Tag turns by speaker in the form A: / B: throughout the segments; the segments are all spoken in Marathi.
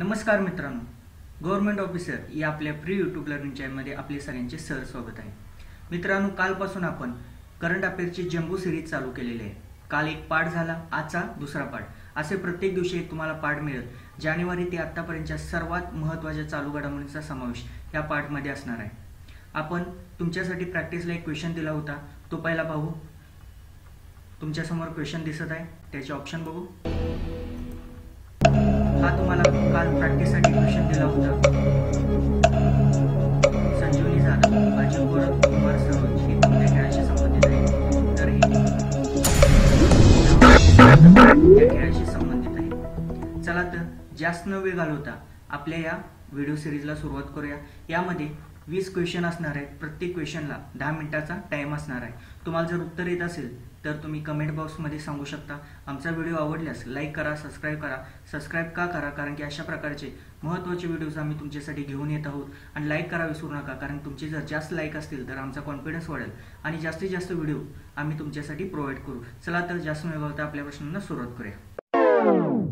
A: नमस्कार मित्रांनो, गव्हर्नमेंट ऑफिसर या आपल्या फ्री यूट्यूब लर्निंग चॅनलमध्ये आपले सगळ्यांचे स्वागत आहे। मित्रांनो, कालपासून आपण करंट अफेअर्सची जम्बो सिरीज चालू केलेली आहे। काल एक पाठ झाला, आजचा दुसरा पाठ, असे प्रत्येक दिवशी तुम्हाला पाठ मिळेल। जानेवारी ते आतापर्यंतच्या सर्वात महत्त्वाच्या चालू घडामोडींचा समावेश या पाठमध्ये असणार आहे। आपण तुमच्यासाठी प्रॅक्टिसला एक क्वेश्चन दिला होता, तो पहिला पाहू। तुमच्या समोर क्वेश्चन दिसत आहे, त्याचे ऑप्शन बघू। हा तुम्हाला काल प्रॅक्टिससाठी क्वेश्चन दिला होता। संजीवनी जाधव, अजय गोरख, कुमार सरोज हे कोणत्या खेळाशी संबंधित आहे? तर हे या खेळाशी संबंधित आहे। चला तर जास्त न वेळ घालवता आपल्या या व्हिडिओ सिरीजला सुरुवात करूया। यामध्ये 20 क्वेश्चन असणार आहेत। प्रत्येक क्वेश्चनला 10 मिनिटाचा टाइम असणार आहे। तुम्हाला जर उत्तर येत असेल तर तुम्ही कमेंट बॉक्समध्ये सांगू शकता। आमचा व्हिडिओ आवडल्यास लाईक करा, सबस्क्राइब करा। सबस्क्राइब का करा? कारण की अशा प्रकारचे महत्त्वाचे व्हिडिओज आम्ही तुमच्यासाठी घेऊन येत आहोत। आणि लाईक करा विसरू नका, कारण तुमचे जर जास्त लाईक असतील तर आमचा कॉन्फिडन्स वाढेल आणि जास्तीत जास्त व्हिडिओ आम्ही तुमच्यासाठी प्रोव्हाइड करू। चला तर जास्त न वेळ आपल्या प्रश्नांना सुरुवात करूया।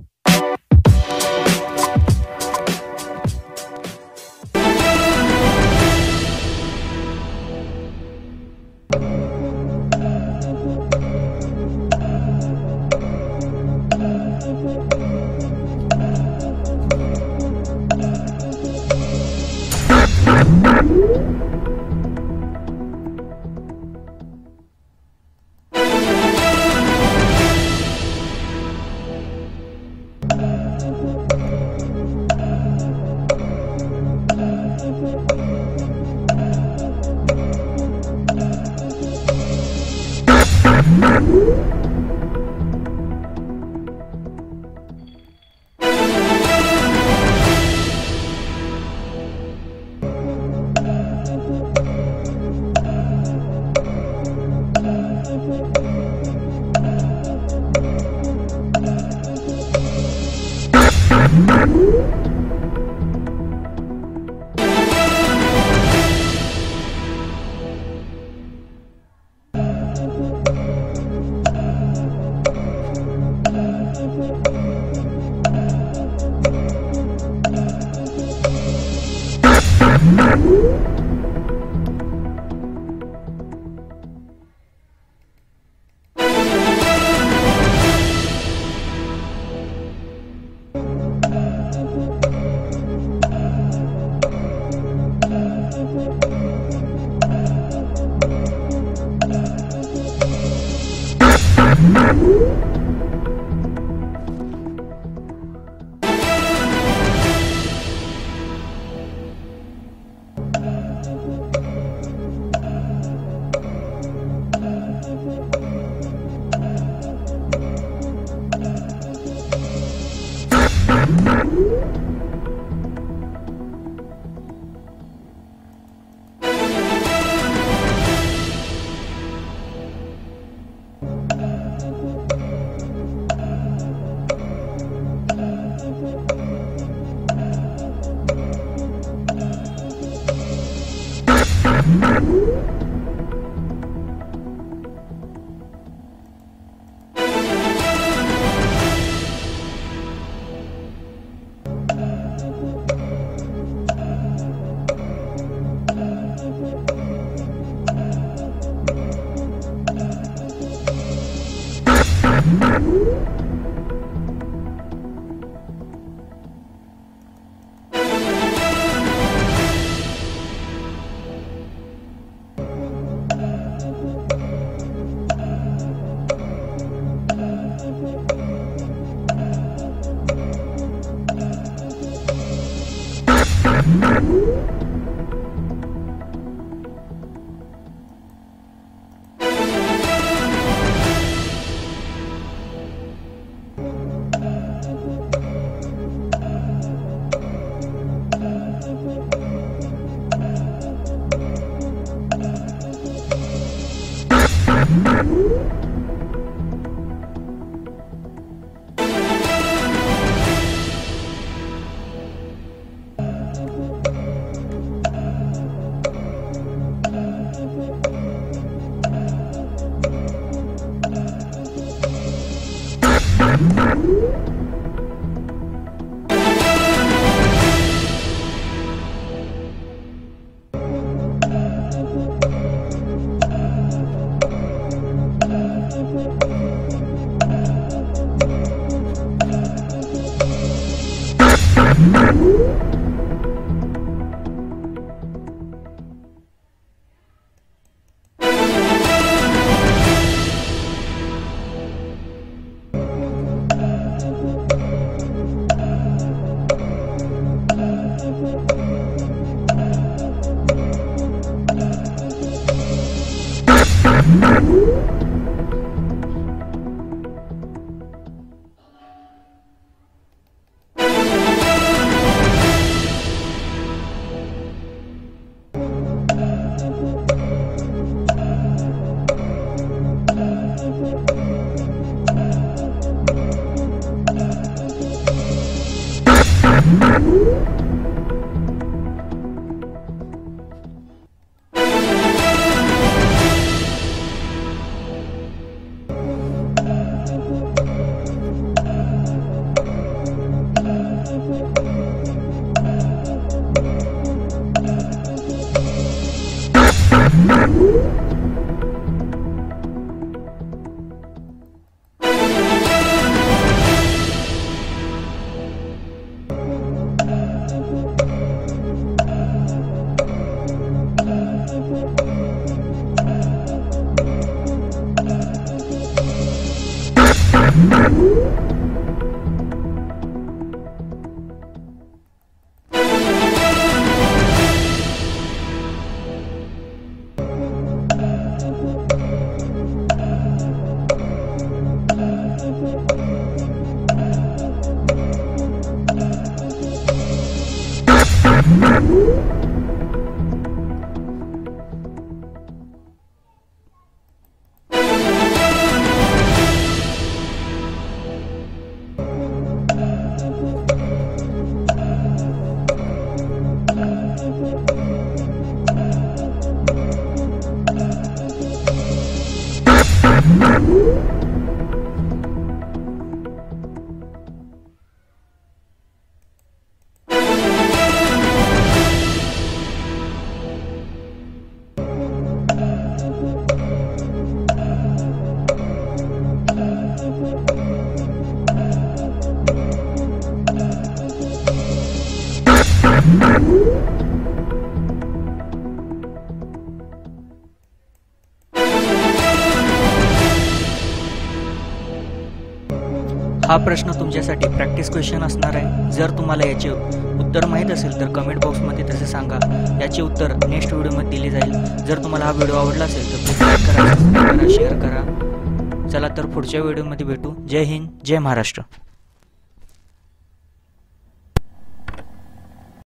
A: हा प्रश्न तुमच्यासाठी प्रॅक्टिस क्वेश्चन असणार आहे। जर तुम्हाला याचे उत्तर माहीत असेल तर कमेंट बॉक्समध्ये तसे सांगा। याचे उत्तर नेक्स्ट व्हिडिओमध्ये दिले जाईल। जर तुम्हाला हा व्हिडिओ आवडला असेल तर प्लीज लाईक करा, सबस्क्राईब करा, शेअर करा। चला तर पुढच्या व्हिडिओमध्ये भेटू। जय हिंद, जय महाराष्ट्र।